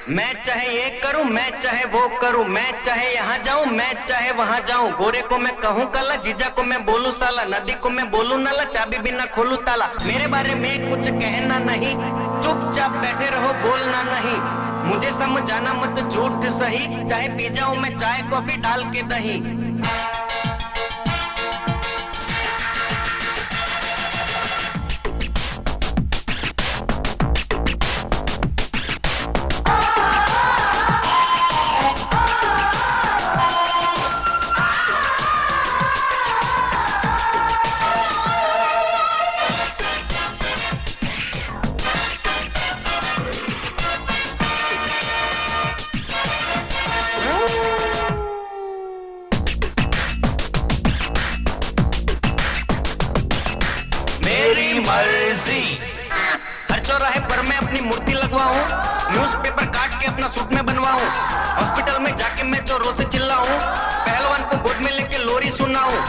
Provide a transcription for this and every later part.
मैं चाहे ये करूं, मैं चाहे वो करूं, मैं चाहे यहाँ जाऊं, मैं चाहे वहां जाऊं। गोरे को मैं कहूं काला, जीजा को मैं बोलूं साला, नदी को मैं बोलूं नाला, चाबी बिना खोलूं ताला। मेरे बारे में कुछ कहना नहीं, चुपचाप बैठे रहो, बोलना नहीं। मुझे समझाना मत झूठ सही, चाहे पी जाऊं मैं चाय कॉफी डाल के दही। मेरी मर्जी, हर चौराहे पर मैं अपनी मूर्ति लगवाऊं, न्यूज़पेपर काट के अपना सूट में बनवाऊं, हॉस्पिटल में जाके मैं चोरों से चिल्लाऊं, पहलवान को गोद में लेके लोरी सुनाऊं,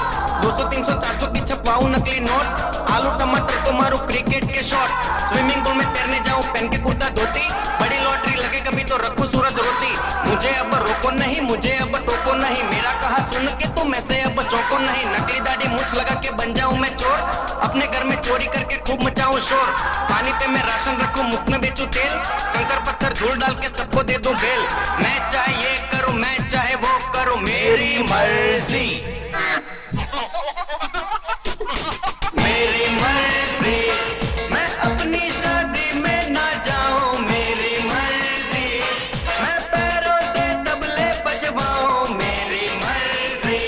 200 300 400 की छपवाऊं नकली नोट, आलू टमाटर को मारूं क्रिकेट के शॉट, स्विमिंग पूल में तैरने जाऊं पहन के कुर्ता धोती, बड़ी लॉटरी लगे कभी तो रखूं सूरज रोती। मुझे अब रोको नहीं, मुझे अब टोको नहीं, मेरा कहा सुन के तुम ऐसे अब चौंको नहीं। नकली दाढ़ी मूछ लगा के बन जाऊं मैं चोर, अपने घर में चोरी करके खूब मचाऊं शोर, पानी पे मैं राशन रखूं, मुफ्त में बेचूं तेल, कंकर पत्थर धूल डाल के सबको दे दूं बेल। मैं चाहे ये करूं, मैं चाहे वो करूं, मेरी मर्जी, मेरी मर्जी। मैं अपनी शादी में ना जाऊं, मेरी मर्जी, मैं पैरों से तबले बजवाऊं, मेरी मर्जी,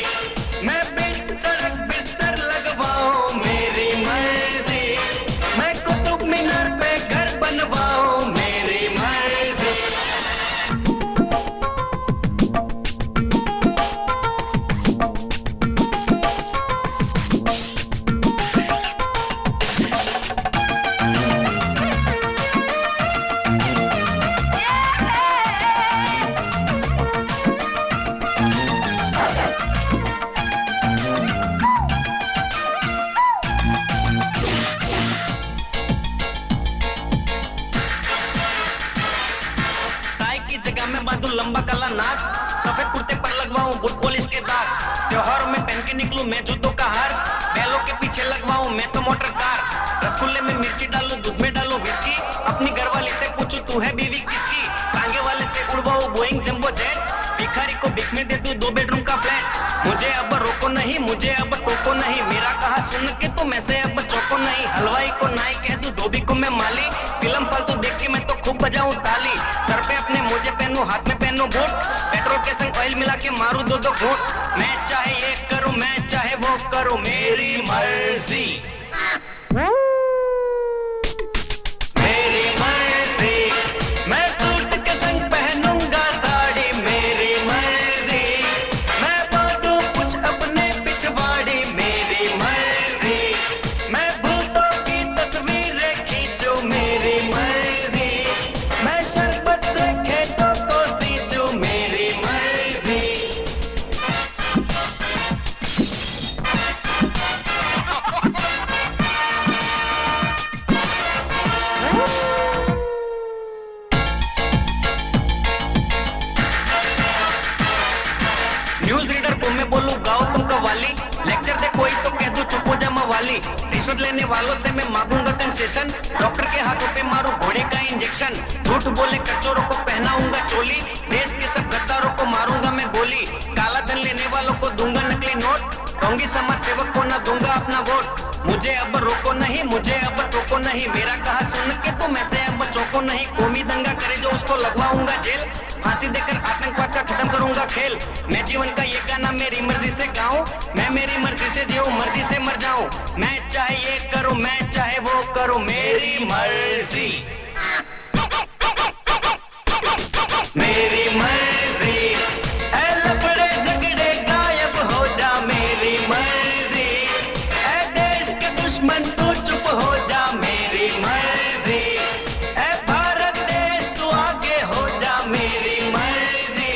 मैं बिन सड़क बिस्तर लगवाऊं, मेरी मर्जी, मैं कुतुब मीनार पे घर बनवाऊं, मेरी मर्जी। टाई की जगह में बांधूं लंबा काला नाक, सफेद कुर्ते पर लगवाऊं बुट पॉलिश के दाग, त्योहारों में पहन के निकलूं मैं जूतों का हार, बैलों के पीछे लगवाऊं मैं तो मोटर कार, रसगुल्ले में मिर्ची डालूं दूध में डालूं विस्की, अपनी घरवाली से पूछूं तू है बीवी किसकी, टांगे वाले से उड़वाऊं बोइंग जंबो जेट, भिखारी को भिख में दे दूं 2 बेडरूम का फ्लैट। मुझे अब रोको नहीं, मुझे अब टोको नहीं, मेरा कहा सुन के तुम ऐसे अब चौको नहीं। हलवाई को नाई कह दूं, धोबी को मैं माली, फिल्म फालतू देख के मैं तो खूब बजाऊं ताली, सर पे अपने मोजे पहनूं, हाथ में पहनूं बूट, पेट्रोल के संग ऑयल मिला के मारूं 2-2 घूंट। मैं चाहे ये करूं, मैं चाहे वो करूं, मेरी मर्जी, मेरी मर्जी। मैं सूट के संग पहनूंगा साड़ी, मेरी मर्जी, मैं बांधूं कुछ अपने पिछवाड़ी, मेरी मर्जी, मैं भूतों की तस्वीरें खींचूं, मेरी मर्जी, मैं शरबत से खेतों को सींचूं, मेरी मर्जी। न्यूज रीडर को मैं बोलूं गाओ तुम कव्वाली, लेक्चर दे कोई तो कह दूं चुप हो जा मवाली, रिश्वत लेने वालों से मैं मांगूंगा कंसेशन, डॉक्टर के हाथों पे मारूं घोड़े का इंजेक्शन, झूठ बोले कचोरों को पहनाऊंगा चोली, देश के सब गद्दारों को मारूंगा मैं गोली, काला धन लेने वालों को दूंगा नकली नोट, ढोंगी समाज सेवक को ना दूंगा अपना वोट। मुझे अब रोको नहीं, मुझे अब टोको नहीं, मेरा कहा सुन के तुम ऐसे अब चौको नहीं। कौमी दंगा करे जो उसको लगवाऊंगा जेल, फांसी देकर आतंकवाद का खत्म करूंगा खेल। मैं जीवन का ये गाना मेरी मर्जी से गाऊं, मैं मेरी मर्जी से जीऊं, मर्जी से मर जाऊं। मैं चाहे ये करूं, मैं चाहे वो करूं, मेरी मर्जी, मेरी मर्जी। ऐ लफड़े झगड़े गायब हो जा, मेरी मर्जी, ऐ देश के दुश्मन तू चुप हो जा, मेरी मर्जी, ऐ भारत देश तू आगे हो जा, मेरी मर्जी,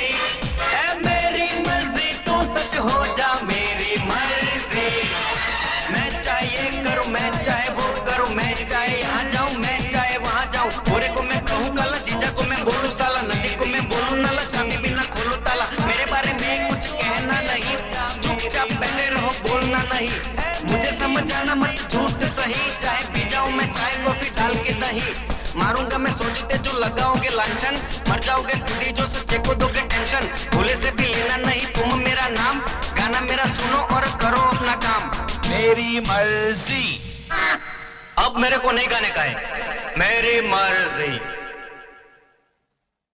ऐ मेरी मर्जी तू सच हो जा, मेरी मर्जी। मैं चाहे ये करूं, मैं चाहे वो करूं, मैं चाहे यहाँ जाऊं, मैं चाहे वहां जाऊं, गोरे को मैं कहूं काला, जीजा को मैं बोलूं साला, नदी सही, मुझे समझ जाना मत झूठ सही, चाहे पी जाऊं मैं चाय कॉफी डाल के दही, मारूंगा मैं सोचते जो लगाओगे लांछन, मर जाओगे खुद ही जो सच्चे को दोगे टेंशन, भूले से भी लेना नहीं तुम मेरा नाम, गाना मेरा सुनो और करो अपना काम, मेरी मर्जी। अब मेरे को नहीं गाने का है, मेरी मर्जी।